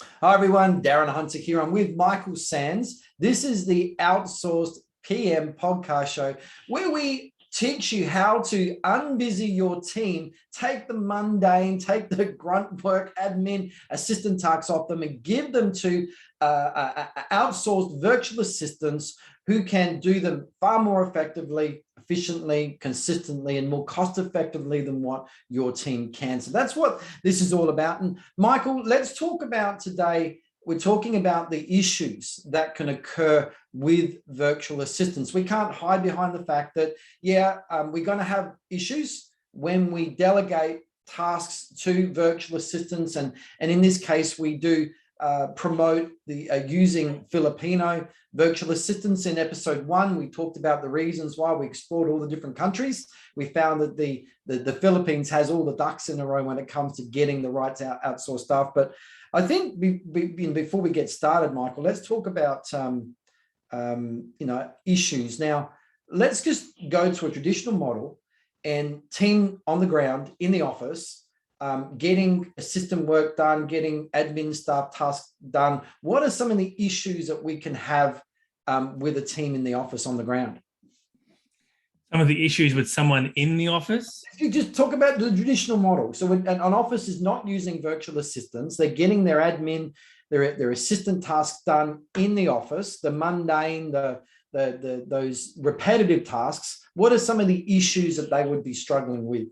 Hi everyone, Darren Hunter here. I'm with Michael Sands. This is the Outsourced PM podcast show where we teach you how to unbusy your team, take the mundane, take the grunt work, admin, assistant tasks off them and give them to outsourced virtual assistants who can do them far more effectively, efficiently, consistently, and more cost effectively than what your team can. So that's what this is all about. And Michael, let's talk about today. We're talking about the issues that can occur with virtual assistants. We can't hide behind the fact that, we're going to have issues when we delegate tasks to virtual assistants. And in this case, we do promote the using Filipino virtual assistants. In episode 1, we talked about the reasons why. We explored all the different countries. We found that the Philippines has all the ducks in a row when it comes to getting the right outsourced staff. But I think before we get started, Michael, let's talk about issues. Now, let's just go to a traditional model and team on the ground in the office, getting assistant work done, getting admin staff tasks done. What are some of the issues that we can have with a team in the office on the ground? Some of the issues with someone in the office? If you just talk about the traditional model. So when an office is not using virtual assistants, they're getting their admin, their assistant tasks done in the office, the mundane, those repetitive tasks. What are some of the issues that they would be struggling with?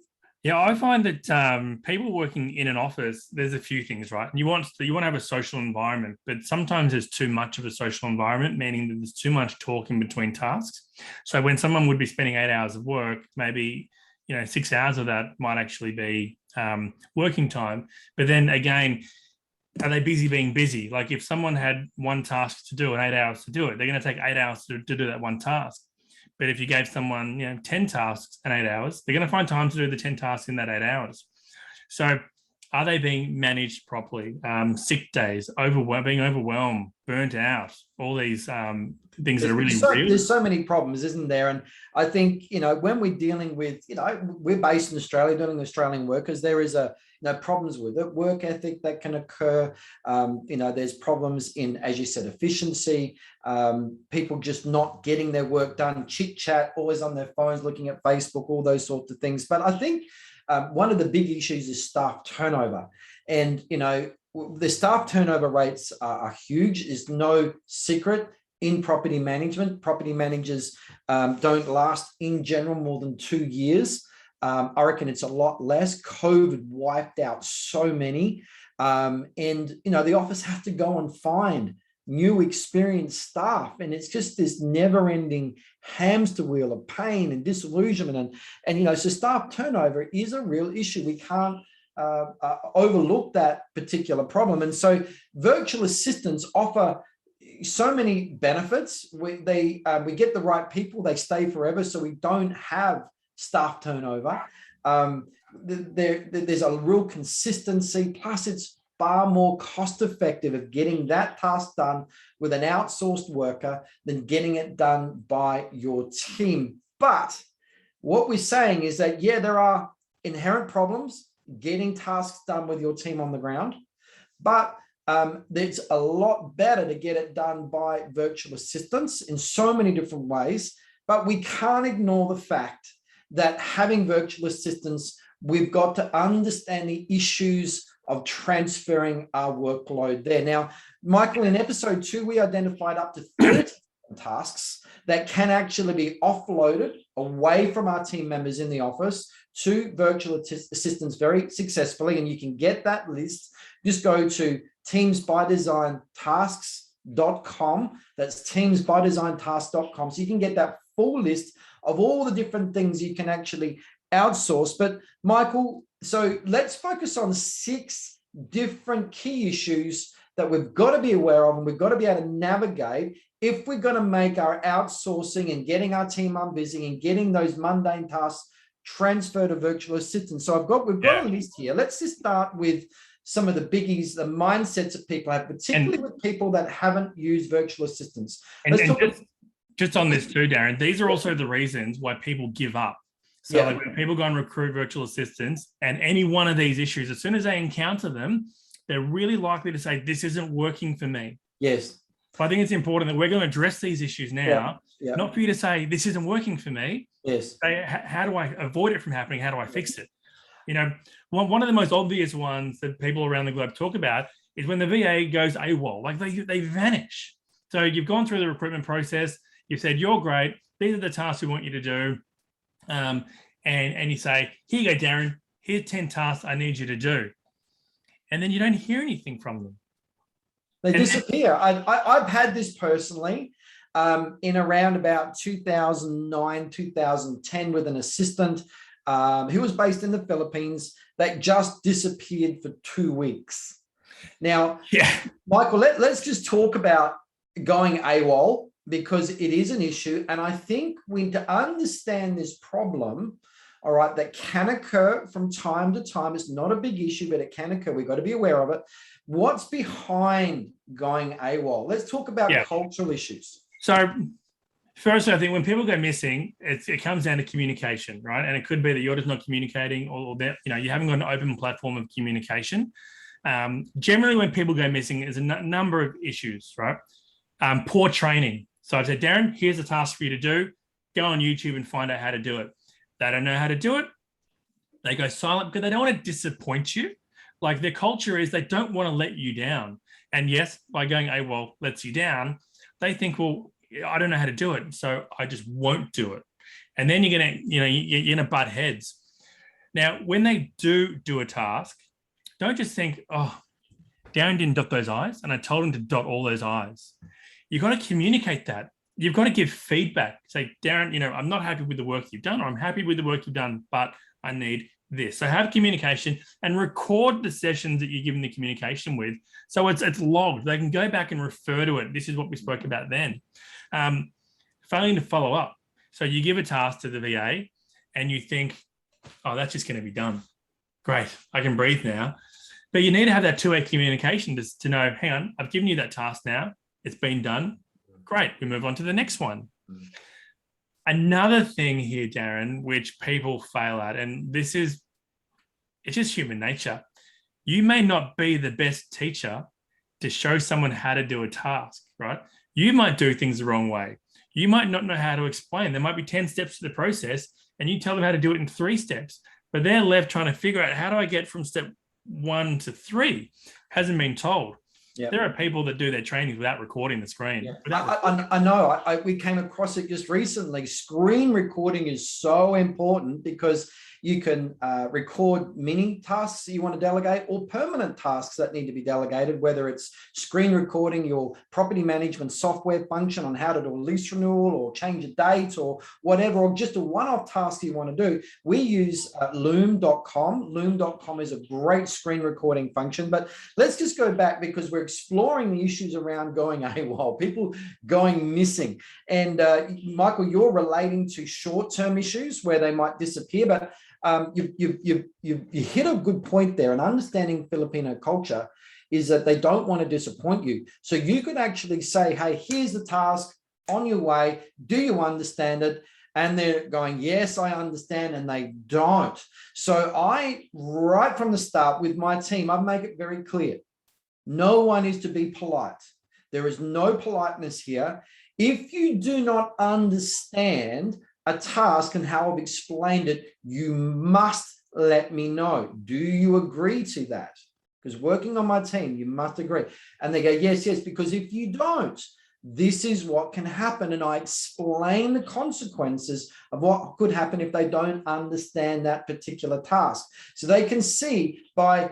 Yeah, I find that people working in an office, there's a few things, right? You want to have a social environment, but sometimes there's too much of a social environment, meaning that there's too much talk in between tasks. So when someone would be spending 8 hours of work, maybe 6 hours of that might actually be working time. But then again, are they busy being busy? Like if someone had one task to do and 8 hours to do it, they're going to take 8 hours to do that one task. But if you gave someone, 10 tasks in 8 hours, they're going to find time to do the 10 tasks in that 8 hours. So are they being managed properly? Sick days, being overwhelmed, burnt out, all these things that are really real. There's so many problems, isn't there? And I think, when we're dealing with, we're based in Australia, dealing with Australian workers, there is problems with it, work ethic that can occur. There's problems in, as you said, efficiency, people just not getting their work done, chit chat, always on their phones, looking at Facebook, all those sorts of things. But I think one of the big issues is staff turnover. And, the staff turnover rates are huge. It's no secret in property management. Property managers don't last in general more than 2 years. I reckon it's a lot less. COVID wiped out so many. The office has to go and find new experienced staff. And it's just this never ending hamster wheel of pain and disillusionment. So staff turnover is a real issue. We can't overlook that particular problem. And so virtual assistants offer so many benefits. We get the right people, they stay forever. So we don't have staff turnover. There's a real consistency, plus it's far more cost effective of getting that task done with an outsourced worker than getting it done by your team. But what we're saying is that, there are inherent problems getting tasks done with your team on the ground, but it's a lot better to get it done by virtual assistants in so many different ways. But we can't ignore the fact that having virtual assistants, we've got to understand the issues of transferring our workload there. Now, Michael, in episode 2, we identified up to 30 tasks that can actually be offloaded away from our team members in the office to virtual assistants very successfully. And you can get that list. Just go to teamsbydesigntasks.com. That's teamsbydesigntasks.com. So you can get that full list of all the different things you can actually outsource. But Michael, so let's focus on 6 different key issues that we've got to be aware of and we've got to be able to navigate if we're going to make our outsourcing and getting our team unbusy and getting those mundane tasks transferred to virtual assistants. So we've got a list here. Let's just start with some of the biggies, the mindsets that people have, particularly with people that haven't used virtual assistants. Just on this too, Darren, these are also the reasons why people give up. So like when people go and recruit virtual assistants and any one of these issues, as soon as they encounter them, they're really likely to say, this isn't working for me. Yes. So I think it's important that we're going to address these issues now, not for you to say, this isn't working for me. Yes. Say, how do I avoid it from happening? How do I fix it? You know, one of the most obvious ones that people around the globe talk about is when the VA goes AWOL, like they vanish. So you've gone through the recruitment process. You've said, you're great. These are the tasks we want you to do. And you say, here you go, Darren. Here's 10 tasks I need you to do. And then you don't hear anything from them. They disappear. I've had this personally in around about 2009, 2010 with an assistant who was based in the Philippines that just disappeared for 2 weeks. Now, Michael, let's just talk about going AWOL, because it is an issue. And I think we to understand this problem, all right, that can occur from time to time. It's not a big issue, but it can occur. We've got to be aware of it. What's behind going AWOL? Let's talk about cultural issues. So first, I think when people go missing, it comes down to communication, right? And it could be that you're just not communicating, or that you haven't got an open platform of communication. Generally, when people go missing, there's a number of issues, right? Poor training. So I've said, Darren, here's a task for you to do. Go on YouTube and find out how to do it. They don't know how to do it. They go silent because they don't want to disappoint you. Like, their culture is they don't want to let you down. And yes, by going AWOL lets you down, they think, well, I don't know how to do it, so I just won't do it. And then you're gonna butt heads. Now, when they do a task, don't just think, oh, Darren didn't dot those I's, and I told him to dot all those I's. You've got to communicate that. You've got to give feedback. Say, Darren, I'm not happy with the work you've done, or I'm happy with the work you've done, but I need this. So have communication and record the sessions that you're giving the communication with. So it's logged. They can go back and refer to it. This is what we spoke about then. Failing to follow up. So you give a task to the VA and you think, oh, that's just going to be done. Great, I can breathe now. But you need to have that two-way communication to know, hang on, I've given you that task now. It's been done. Great, we move on to the next one. Another thing here, Darren, which people fail at, and it's just human nature. You may not be the best teacher to show someone how to do a task, right? You might do things the wrong way. You might not know how to explain. There might be 10 steps to the process, and you tell them how to do it in 3 steps, but they're left trying to figure out, how do I get from step 1 to 3? Hasn't been told. Yep. There are people that do their trainings without recording the screen. Yeah. I know. We came across it just recently. Screen recording is so important because you can record mini tasks you want to delegate or permanent tasks that need to be delegated, whether it's screen recording your property management software function on how to do a lease renewal or change a date or whatever, or just a one-off task you want to do. We use loom.com. Loom.com is a great screen recording function, but let's just go back because we're exploring the issues around going AWOL, people going missing. And Michael, you're relating to short-term issues where they might disappear, but you hit a good point there. And understanding Filipino culture is that they don't want to disappoint you. So you could actually say, hey, here's the task, on your way. Do you understand it? And they're going, yes, I understand. And they don't. So right from the start with my team, I make it very clear. No one is to be polite. There is no politeness here. If you do not understand a task and how I've explained it, you must let me know. Do you agree to that? Because working on my team, you must agree. And they go, yes, because if you don't, this is what can happen. And I explain the consequences of what could happen if they don't understand that particular task. So they can see by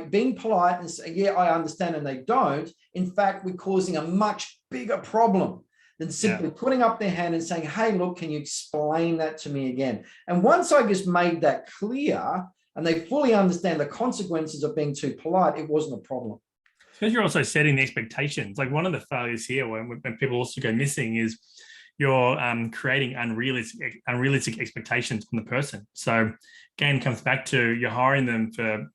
being polite and saying, yeah, I understand, and they don't, in fact, we're causing a much bigger problem than simply putting up their hand and saying, hey, look, can you explain that to me again? And once I just made that clear and they fully understand the consequences of being too polite, it wasn't a problem. Because you're also setting the expectations. Like, one of the failures here when people also go missing is you're creating unrealistic expectations from the person. So again, comes back to you're hiring them for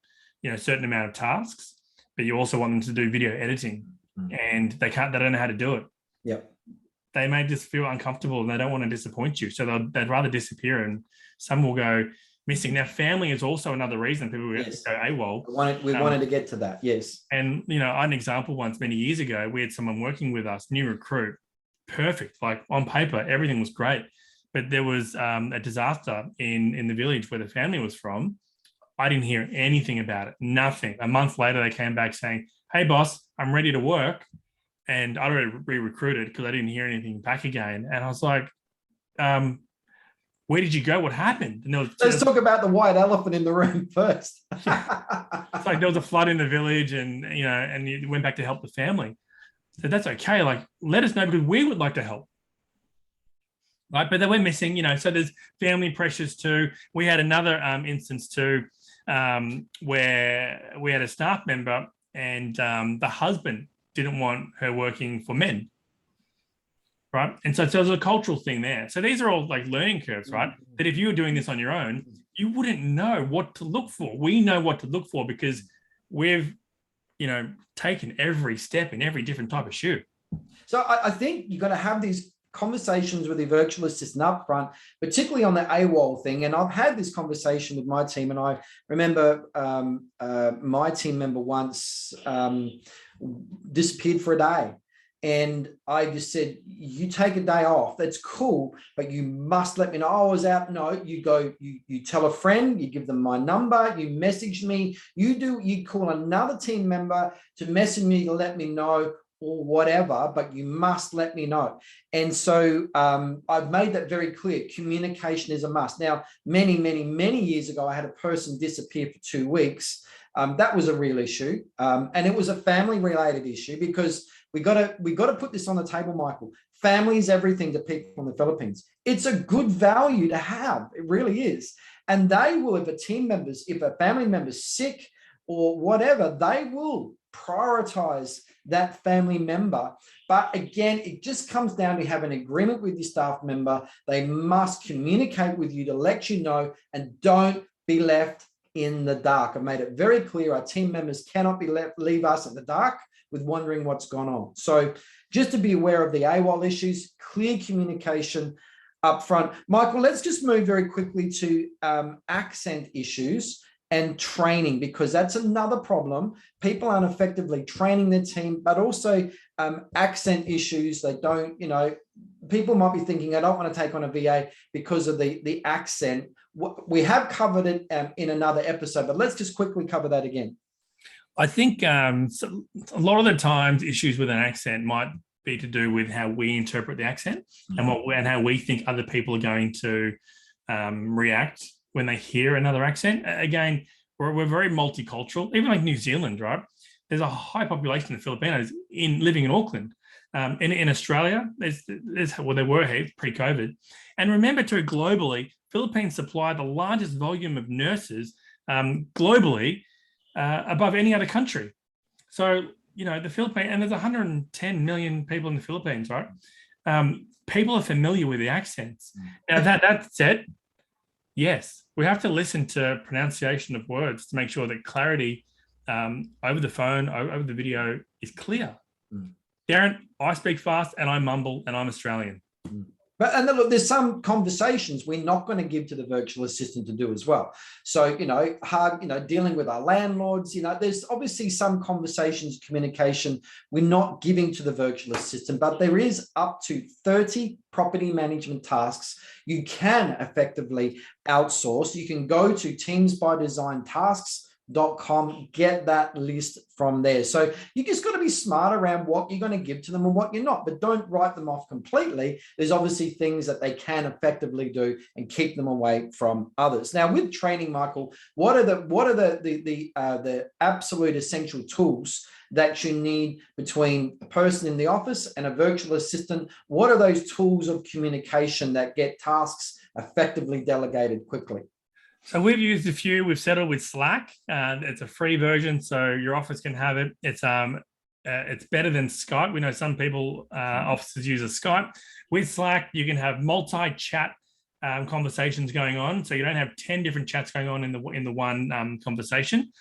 a certain amount of tasks, but you also want them to do video editing, and they don't know how to do it. Yep. They may just feel uncomfortable and they don't want to disappoint you. So they'd rather disappear. And some will go, missing. Now, family is also another reason people go AWOL. We wanted to get to that, yes. And, you know, an example once, many years ago, we had someone working with us, new recruit, perfect, like on paper, everything was great. But there was a disaster in the village where the family was from. I didn't hear anything about it, nothing. A month later, they came back saying, hey, boss, I'm ready to work. And I'd already re-recruited because I didn't hear anything back again. And I was like, where did you go? What happened? And let's talk about the white elephant in the room first. It's like there was a flood in the village, and you know, and you went back to help the family. So that's okay. Like, let us know because we would like to help. Right, but they were missing, you know. So there's family pressures too. We had another instance too, where we had a staff member, and the husband didn't want her working for men. Right. And so there's a cultural thing there. So these are all like learning curves, right? That if you were doing this on your own, you wouldn't know what to look for. We know what to look for because we've, you know, taken every step in every different type of shoe. So I think you've got to have these conversations with the virtual assistant up front, particularly on the AWOL thing. And I've had this conversation with my team. And I remember my team member once disappeared for a day. And I just said, you take a day off. That's cool, but you must let me know. I was out. No, you go, you tell a friend, you give them my number, you message me, you call another team member to message me to let me know or whatever, but you must let me know. And so I've made that very clear. Communication is a must. Now, many years ago, I had a person disappear for 2 weeks. That was a real issue. And it was a family related issue because we got to put this on the table, Michael. Family is everything to people in the Philippines. It's a good value to have. It really is. And they will, if a family member's sick or whatever, they will prioritize that family member. But again, it just comes down to having an agreement with your staff member. They must communicate with you to let you know, and don't be left in the dark. I've made it very clear our team members cannot leave us in the dark with wondering what's gone on. So just to be aware of the AWOL issues, clear communication up front. Michael, let's just move very quickly to accent issues and training, because that's another problem. People aren't effectively training their team, but also accent issues. They don't, you know, people might be thinking, I don't want to take on a VA because of the accent. We have covered it in another episode, but let's just quickly cover that again. I think so a lot of the times issues with an accent might be to do with how we interpret the accent and how we think other people are going to react when they hear another accent. Again, we're very multicultural, even like New Zealand, right? There's a high population of Filipinos living in Auckland. In Australia, there were heaps pre-COVID. And remember too, globally, Philippines supply the largest volume of nurses globally above any other country. So, you know, the Philippines, and there's 110 million people in the Philippines, right? People are familiar with the accents. Now, that said, yes, we have to listen to pronunciation of words to make sure that clarity over the phone, over the video is clear. Darren, I speak fast and I mumble and I'm Australian. But and look, there's some conversations we're not going to give to the virtual assistant to do as well. So, you know, dealing with our landlords, you know, there's obviously some conversations, communication we're not giving to the virtual assistant, but there is up to 30 property management tasks you can effectively outsource. You can go to teamsbydesign.com, get that list from there. So you just got to be smart around what you're going to give to them and what you're not, but don't write them off completely. There's obviously things that they can effectively do and keep them away from others. Now with training, Michael, what are the absolute essential tools that you need between a person in the office and a virtual assistant? What are those tools of communication that get tasks effectively delegated quickly? So we've used a few. We've settled with Slack. It's a free version, so your office can have it. It's better than Skype. We know some people offices use a Skype. With Slack, you can have multi-chat conversations going on, so you don't have 10 different chats going on in the one conversation.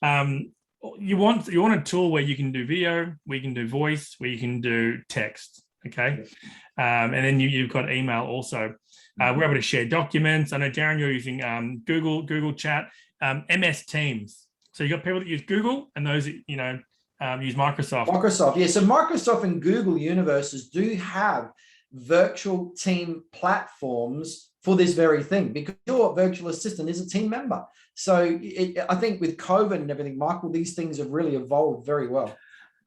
You want a tool where you can do video, where you can do voice, where you can do text. Okay. And then you've got email also. We're able to share documents. I know, Darren, you're using Google Chat, MS Teams. So you've got people that use Google and those that, use Microsoft. Microsoft, yeah. So Microsoft and Google universes do have virtual team platforms for this very thing, because your virtual assistant is a team member. So I think with COVID and everything, Michael, these things have really evolved very well.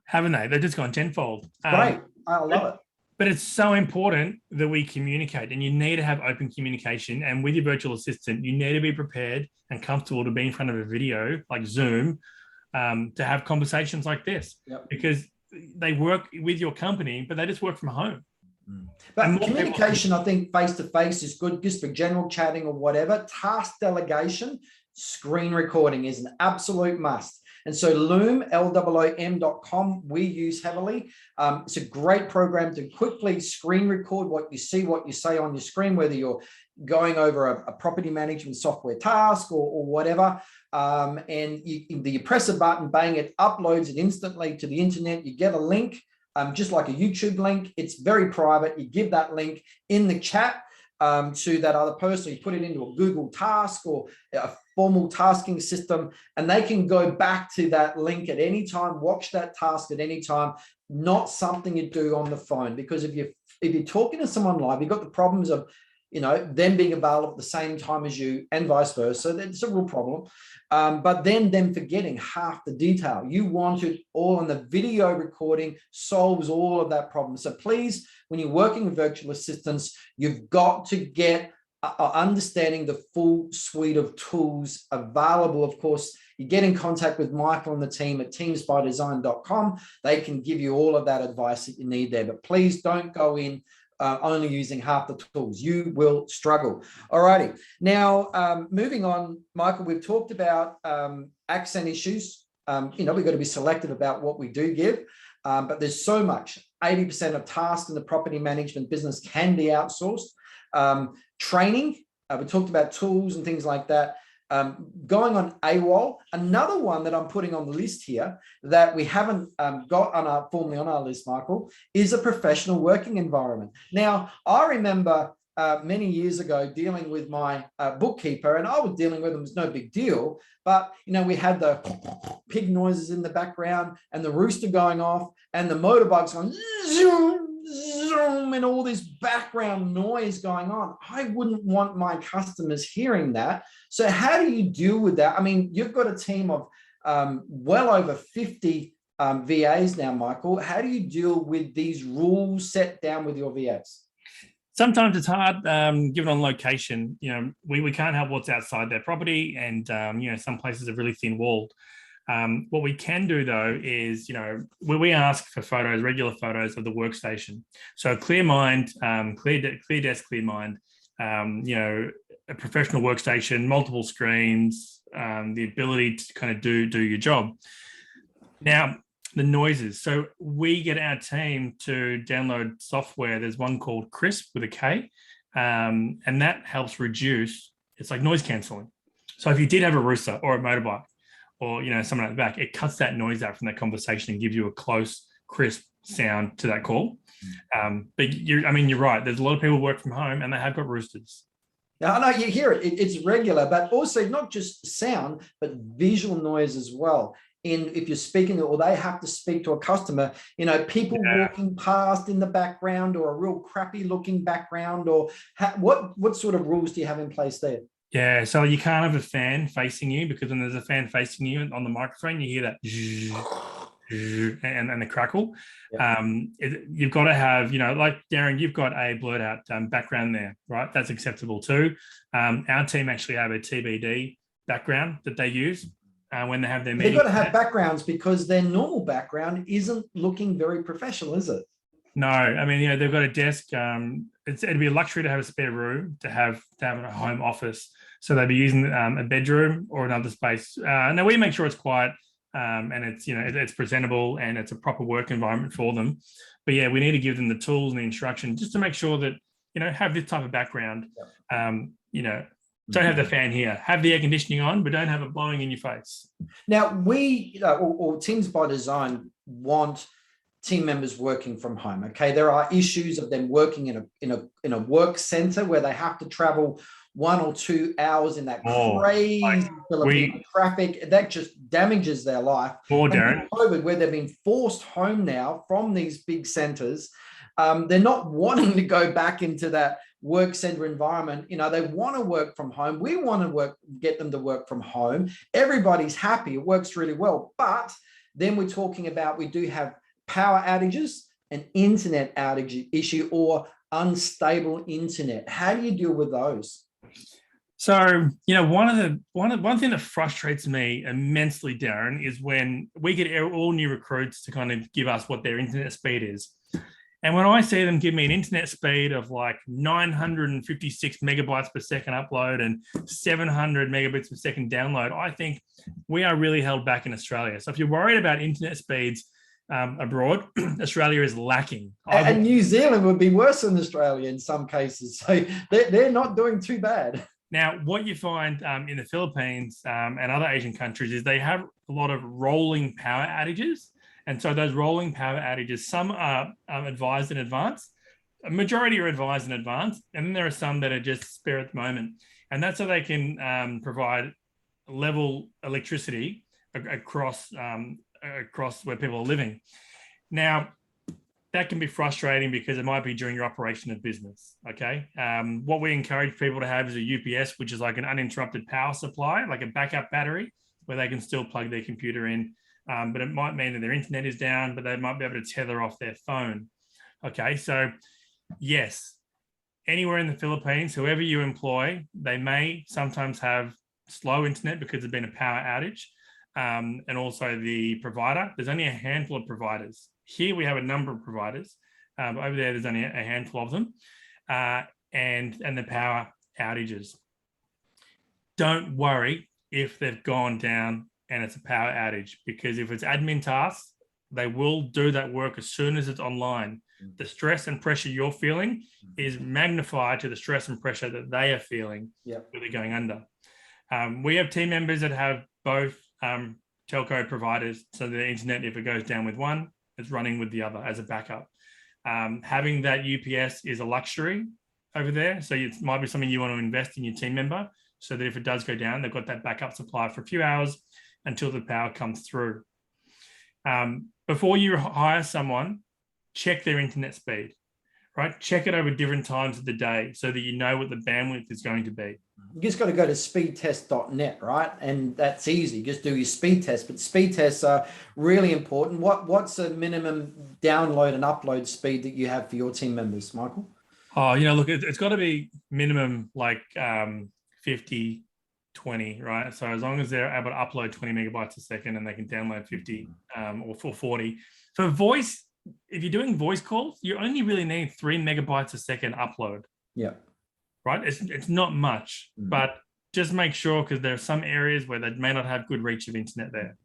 Haven't they? They've just gone tenfold. Great. I love it. But it's so important that we communicate, and you need to have open communication. And with your virtual assistant, you need to be prepared and comfortable to be in front of a video like Zoom, to have conversations like this, because they work with your company, but they just work from home. But communication, I think face-to-face is good, just for general chatting or whatever. Task delegation, screen recording is an absolute must. And so Loom, LOOM.com, we use heavily. It's a great program to quickly screen record what you see, what you say on your screen, whether you're going over a property management software task or whatever. And you press a button, bang, it uploads it instantly to the internet. You get a link, just like a YouTube link. It's very private. You give that link in the chat to that other person. You put it into a Google task or a formal tasking system, and they can go back to that link at any time, watch that task at any time. Not something you do on the phone, because if you're talking to someone live, you've got the problems of them being available at the same time as you and vice versa. That's a real problem. But then them forgetting half the detail. You want it all, and the video recording solves all of that problem. So please, when you're working with virtual assistants, you've got to get understanding the full suite of tools available. Of course, you get in contact with Michael and the team at teamsbydesign.com. They can give you all of that advice that you need there. But please don't go in only using half the tools. You will struggle. All righty. Now, moving on, Michael, we've talked about accent issues. We've got to be selective about what we do give, but there's so much. 80% of tasks in the property management business can be outsourced. Training, we talked about tools and things like that. Going on AWOL, another one that I'm putting on the list here that we haven't got formally on our list, Michael, is a professional working environment. Now, I remember many years ago dealing with my bookkeeper, and I was dealing with them, it was no big deal, but we had the pig noises in the background and the rooster going off and the motorbikes going zoom, zoom, and all this background noise going on. I wouldn't want my customers hearing that. So how do you deal with that? I mean, you've got a team of well over 50 VAs now, Michael. How do you deal with these rules set down with your VAs? Sometimes it's hard, given on location. We can't help what's outside their property, and some places are really thin walled. What we can do though is, we ask for photos, regular photos of the workstation. So clear mind, clear desk, clear mind. A professional workstation, multiple screens, the ability to kind of do your job. Now, the noises. So we get our team to download software. There's one called Crisp with a K, and that helps reduce. It's like noise cancelling. So if you did have a rooster or a motorbike, or someone at the back, it cuts that noise out from that conversation and gives you a close, crisp sound to that call. But you're right. There's a lot of people who work from home and they have got roosters. Now, I know you hear it. It's regular, but also not just sound, but visual noise as well. If you're speaking, or they have to speak to a customer, people walking past in the background, or a real crappy looking background, or what sort of rules do you have in place there? Yeah, so you can't have a fan facing you, because when there's a fan facing you on the microphone, you hear that and the crackle. Yeah. You've got to have, like Darren, you've got a blurred out background there, right? That's acceptable too. Our team actually have a TBD background that they use when they have their meeting. They've got to have backgrounds, because their normal background isn't looking very professional, is it? No, they've got a desk. It'd be a luxury to have a spare room, to have a home office. So they'd be using a bedroom or another space. Now we make sure it's quiet and it's presentable and it's a proper work environment for them. But yeah, we need to give them the tools and the instruction just to make sure that, have this type of background. Don't have the fan here. Have the air conditioning on, but don't have it blowing in your face. Now we, or Teams by Design, want team members working from home. Okay, there are issues of them working in a work center where they have to travel 1 or 2 hours in that crazy Philippine traffic that just damages their life. Darren, COVID, where they've been forced home now from these big centers, they're not wanting to go back into that work center environment. They want to work from home. We want to get them to work from home. Everybody's happy. It works really well. But then we're talking about, we do have power outages, an internet outage issue, or unstable internet. How do you deal with those? So, one thing that frustrates me immensely, Darren, is when we get all new recruits to kind of give us what their internet speed is. And when I see them give me an internet speed of like 956 megabytes per second upload and 700 megabits per second download, I think we are really held back in Australia. So if you're worried about internet speeds abroad, Australia is lacking. And New Zealand would be worse than Australia in some cases. So they're not doing too bad. Now, what you find in the Philippines and other Asian countries is they have a lot of rolling power outages. And so those rolling power outages, some are advised in advance, a majority are advised in advance, and then there are some that are just spare at the moment. And that's so they can provide level electricity across where people are living. Now, that can be frustrating because it might be during your operation of business, okay? What we encourage people to have is a UPS, which is like an uninterrupted power supply, like a backup battery, where they can still plug their computer in. But it might mean that their internet is down, but they might be able to tether off their phone. Okay, so yes, anywhere in the Philippines, whoever you employ, they may sometimes have slow internet because there's been a power outage. And also the provider, there's only a handful of providers. Here we have a number of providers. Over there's only a handful of them. And the power outages. Don't worry if they've gone down and it's a power outage, because if it's admin tasks, they will do that work as soon as it's online. The stress and pressure you're feeling is magnified to the stress and pressure that they are feeling when they're going under. We have team members that have both telco providers, so the internet, if it goes down with one, it's running with the other as a backup. Having that UPS is a luxury over there, so it might be something you want to invest in your team member, so that if it does go down, they've got that backup supply for a few hours until the power comes through. Before you hire someone, check their internet speed, right? Check it over different times of the day so that you know what the bandwidth is going to be. You just got to go to speedtest.net, right? And that's easy. Just do your speed test. But speed tests are really important. What's the minimum download and upload speed that you have for your team members, Michael? Oh, look, it's got to be minimum like 50, 20, right? So as long as they're able to upload 20 megabytes a second and they can download 50 or 40. For voice, if you're doing voice calls, you only really need 3 megabytes a second upload. Yeah. Right? It's not much, but just make sure, because there are some areas where they may not have good reach of internet there.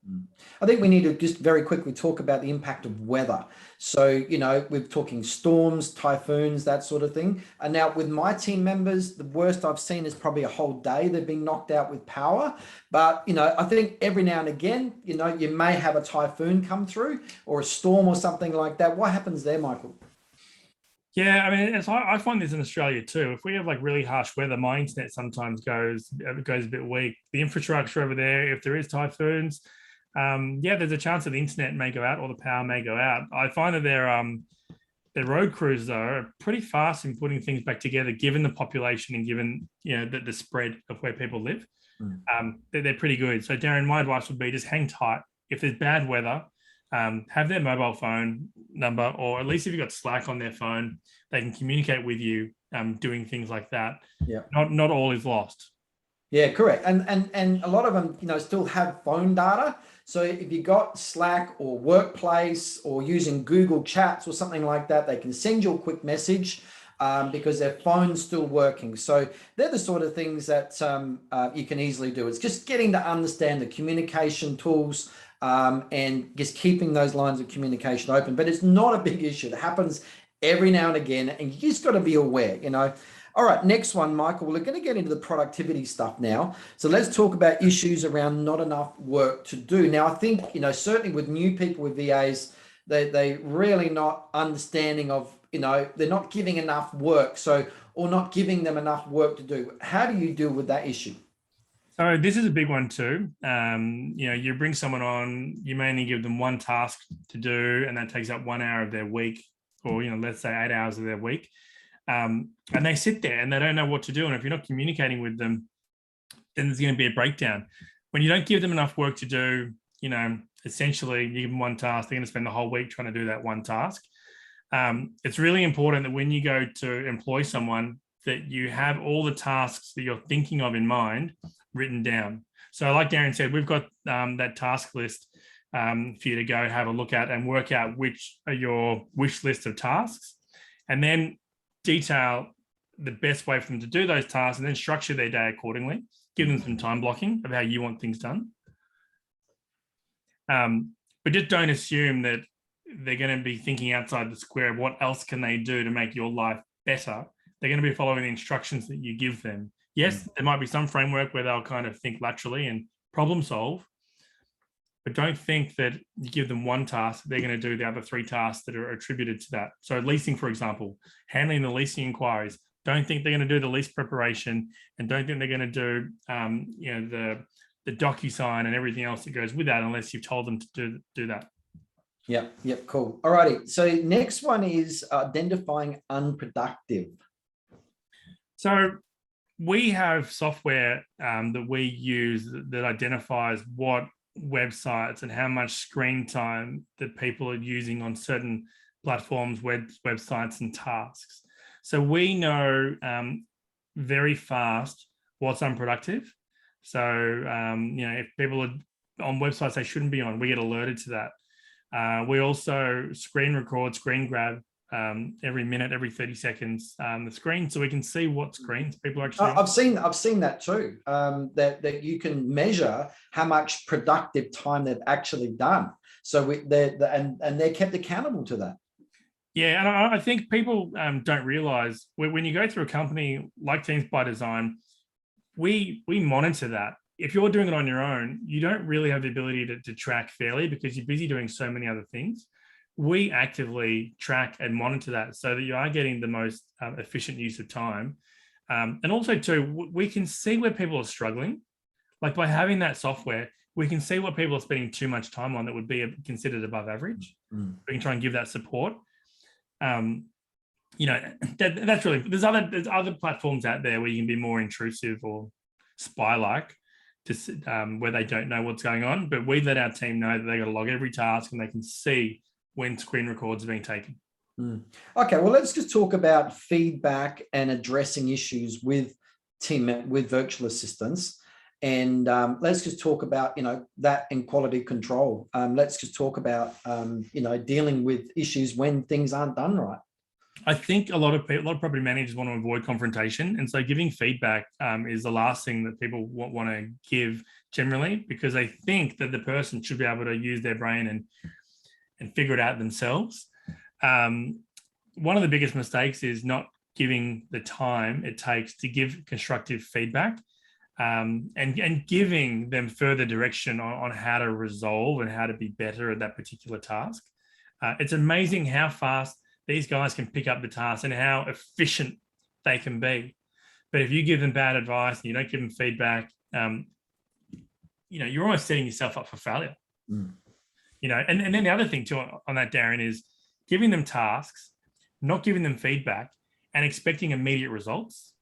I think we need to just very quickly talk about the impact of weather. So, we're talking storms, typhoons, that sort of thing. And now with my team members, the worst I've seen is probably a whole day they've been knocked out with power. But, I think every now and again, you may have a typhoon come through or a storm or something like that. What happens there, Michael? Yeah, I mean, I find this in Australia too. If we have like really harsh weather, my internet sometimes goes a bit weak. The infrastructure over there, if there is typhoons, there's a chance that the internet may go out or the power may go out. I find that their road crews though are pretty fast in putting things back together, given the population and given the spread of where people live. They're pretty good. So Darren, my advice would be just hang tight. If there's bad weather, have their mobile phone number, or at least if you've got Slack on their phone, they can communicate with you doing things like that. Yeah. Not all is lost. Yeah, correct. And a lot of them, still have phone data. So if you got Slack or Workplace or using Google Chats or something like that, they can send you a quick message because their phone's still working. So they're the sort of things that you can easily do. It's just getting to understand the communication tools, and just keeping those lines of communication open. But it's not a big issue. It happens every now and again, and you just got to be aware, All right, next one, Michael. We're going to get into the productivity stuff now. So let's talk about issues around not enough work to do. Now, I think, certainly with new people with VAs, they really not understanding of, they're not giving enough work. So, or not giving them enough work to do. How do you deal with that issue? So this is a big one too. You bring someone on, you may only give them one task to do, and that takes up 1 hour of their week, or let's say 8 hours of their week. And they sit there and they don't know what to do. And if you're not communicating with them, then there's going to be a breakdown. When you don't give them enough work to do, essentially you give them one task, they're going to spend the whole week trying to do that one task. It's really important that when you go to employ someone, that you have all the tasks that you're thinking of in mind written down. So like Darren said, we've got that task list for you to go have a look at and work out which are your wish list of tasks, and then detail the best way for them to do those tasks, and then structure their day accordingly. Give them some time blocking of how you want things done. But just don't assume that they're going to be thinking outside the square of what else can they do to make your life better. They're going to be following the instructions that you give them. Yes, there might be some framework where they'll kind of think laterally and problem solve, but don't think that you give them one task, they're going to do the other 3 tasks that are attributed to that. So leasing, for example, handling the leasing inquiries, don't think they're going to do the lease preparation, and don't think they're going to do the DocuSign and everything else that goes with that unless you've told them to do that. Yep, cool. All righty. So next one is identifying unproductive. So we have software that we use that identifies what websites and how much screen time that people are using on certain platforms, websites and tasks. So we know very fast what's unproductive. So, if people are on websites they shouldn't be on, we get alerted to that. We also screen record, screen grab every minute, every 30 seconds, the screen, so we can see what screens people are actually on. I've seen that too, that you can measure how much productive time they've actually done. So they're kept accountable to that. Yeah, and I think people don't realize when you go through a company like Teams by Design, we monitor that. If you're doing it on your own, you don't really have the ability to track fairly because you're busy doing so many other things. We actively track and monitor that so that you are getting the most efficient use of time. And also too, we can see where people are struggling. Like by having that software, we can see what people are spending too much time on that would be considered above average. We can try and give that support. That's really, there's other platforms out there where you can be more intrusive or spy-like, where they don't know what's going on. But we let our team know that they got to log every task and they can see when screen records are being taken. Okay, well, let's just talk about feedback and addressing issues with virtual assistants. And let's just talk about, that in quality control. Let's just talk about, dealing with issues when things aren't done right. I think a lot of property managers want to avoid confrontation. And so giving feedback is the last thing that people want to give generally, because they think that the person should be able to use their brain and figure it out themselves. One of the biggest mistakes is not giving the time it takes to give constructive feedback. And giving them further direction on how to resolve and how to be better at that particular task. It's amazing how fast these guys can pick up the task and how efficient they can be. But if you give them bad advice and you don't give them feedback, you're almost setting yourself up for failure. And then the other thing too on that, Darren, is giving them tasks, not giving them feedback, and expecting immediate results.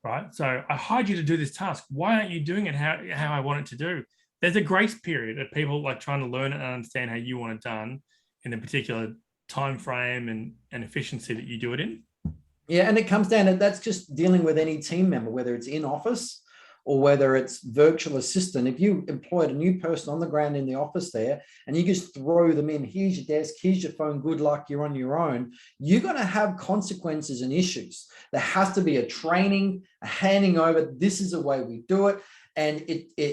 Right? So I hired you to do this task. Why aren't you doing it how I want it to do? There's a grace period of people like trying to learn and understand how you want it done in a particular time frame and efficiency that you do it in. Yeah, and it comes down to that's just dealing with any team member, whether it's in office or whether it's virtual assistant. If you employed a new person on the ground in the office there and you just throw them in, here's your desk, here's your phone, good luck, you're on your own, you're going to have consequences and issues. There has to be a training, a handing over, this is the way we do it. And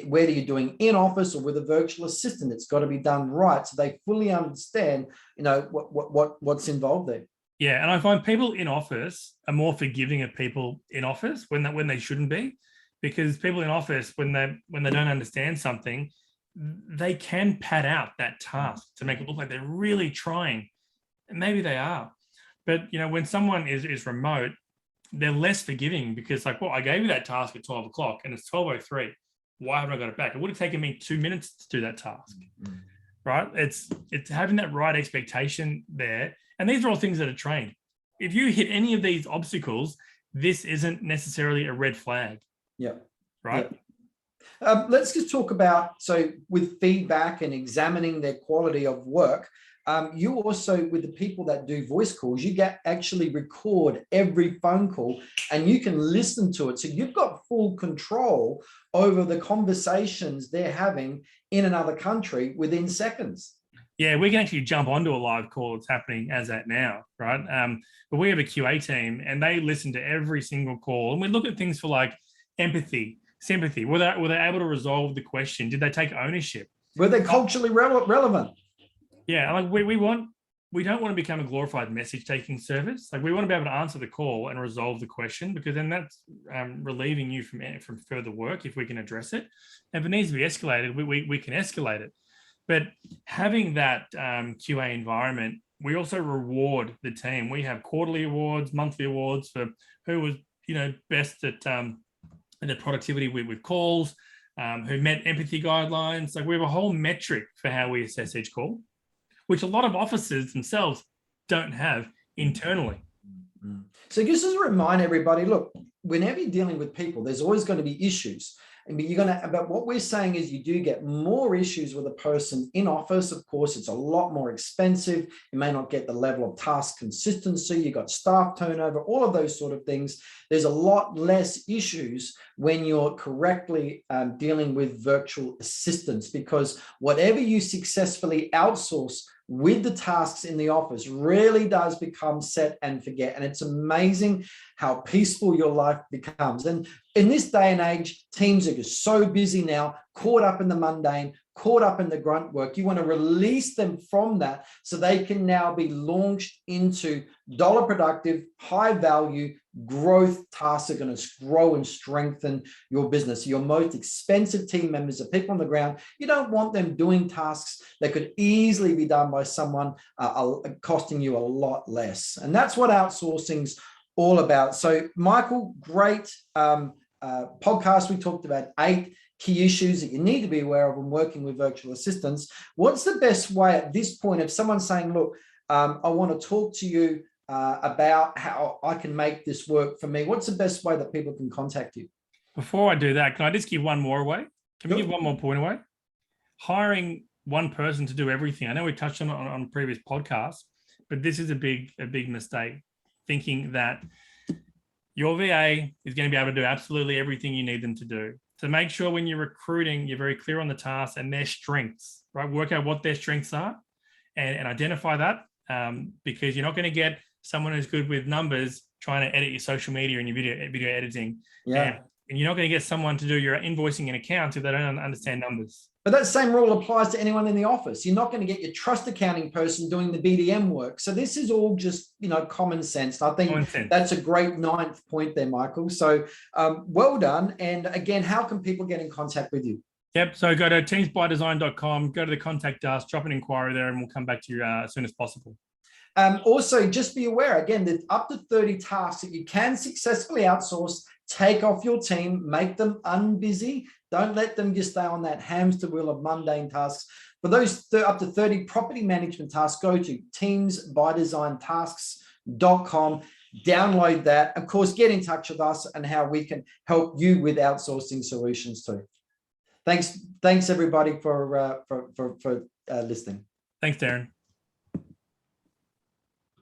whether you're doing in office or with a virtual assistant, it's got to be done right so they fully understand, what's involved there. Yeah, and I find people in office are more forgiving of people in office when they shouldn't be, because people in office, when they don't understand something, they can pad out that task to make it look like they're really trying. And maybe they are. But, when someone is remote, they're less forgiving because like, well, I gave you that task at 12 o'clock and it's 12:03. Why haven't I got it back? It would have taken me 2 minutes to do that task, right? It's having that right expectation there. And these are all things that are trained. If you hit any of these obstacles, this isn't necessarily a red flag. Yeah. Right. Yeah. Let's just talk about, so with feedback and examining their quality of work, you also, with the people that do voice calls, you actually record every phone call and you can listen to it. So you've got full control over the conversations they're having in another country within seconds. Yeah, we can actually jump onto a live call that's happening as at now, right? But we have a QA team and they listen to every single call and we look at things for like empathy, sympathy. Were they able to resolve the question? Did they take ownership? Were they culturally relevant? Yeah, like we don't want to become a glorified message taking service. Like we want to be able to answer the call and resolve the question because then that's relieving you from further work if we can address it. And if it needs to be escalated, we can escalate it. But having that QA environment, we also reward the team. We have quarterly awards, monthly awards for who was best at the productivity with calls, who met empathy guidelines. Like we have a whole metric for how we assess each call, which a lot of offices themselves don't have internally. So just as a reminder, everybody, look, whenever you're dealing with people, there's always going to be issues. But what we're saying is you do get more issues with a person in office. Of course, it's a lot more expensive. You may not get the level of task consistency. You've got staff turnover, all of those sort of things. There's a lot less issues when you're correctly dealing with virtual assistants, because whatever you successfully outsource with the tasks in the office really does become set and forget. And it's amazing how peaceful your life becomes. And in this day and age, teams are just so busy now, caught up in the mundane, caught up in the grunt work. You want to release them from that so they can now be launched into dollar productive, high value growth tasks that are going to grow and strengthen your business. Your most expensive team members are people on the ground. You don't want them doing tasks that could easily be done by someone costing you a lot less. And that's what outsourcing's all about. So Michael, great podcast. We talked about 8 key issues that you need to be aware of when working with virtual assistants. What's the best way at this point if someone's saying, look, I want to talk to you about how I can make this work for me? What's the best way that people can contact you? Before I do that, can I just give one more away? Can we give one more point away? Hiring one person to do everything. I know we touched on previous podcasts, but this is a big mistake, thinking that your VA is going to be able to do absolutely everything you need them to do. So make sure when you're recruiting, you're very clear on the tasks and their strengths, right? Work out what their strengths are and identify that, because you're not going to get someone who's good with numbers trying to edit your social media and your video editing. Yeah. And you're not going to get someone to do your invoicing and accounts if they don't understand numbers. But that same rule applies to anyone in the office. You're not going to get your trust accounting person doing the BDM work. So this is all just, common sense. I think that's a great 9th point there, Michael. So well done. And again, how can people get in contact with you? Yep. So go to teamsbydesign.com, go to the contact us, drop an inquiry there, and we'll come back to you as soon as possible. Also, just be aware, again, that up to 30 tasks that you can successfully outsource, take off your team, make them unbusy. Don't let them just stay on that hamster wheel of mundane tasks. For those up to 30 property management tasks, go to teamsbydesigntasks.com, download that. Of course, get in touch with us and how we can help you with outsourcing solutions too. Thanks everybody for listening. Thanks, Darren.